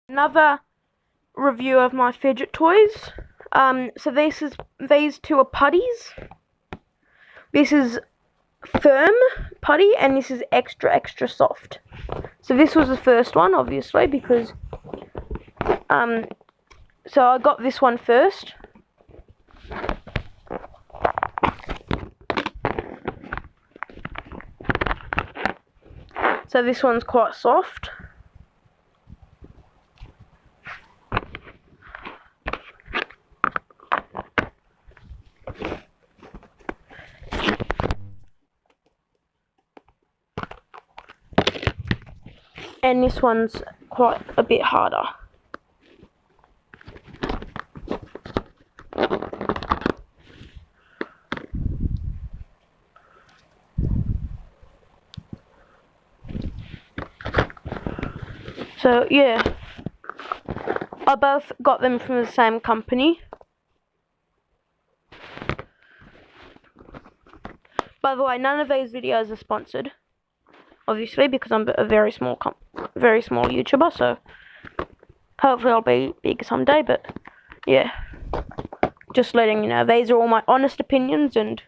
Another review of my fidget toys. So these two are putties. This is firm putty and this is extra soft. So this was the first one, obviously, because so I got this one first. So this one's quite soft. And this one's quite a bit harder. So yeah, I both got them from the same company. By the way, none of these videos are sponsored, obviously, because I'm a very small YouTuber. So hopefully I'll be big someday. But yeah, just letting you know, these are all my honest opinions, and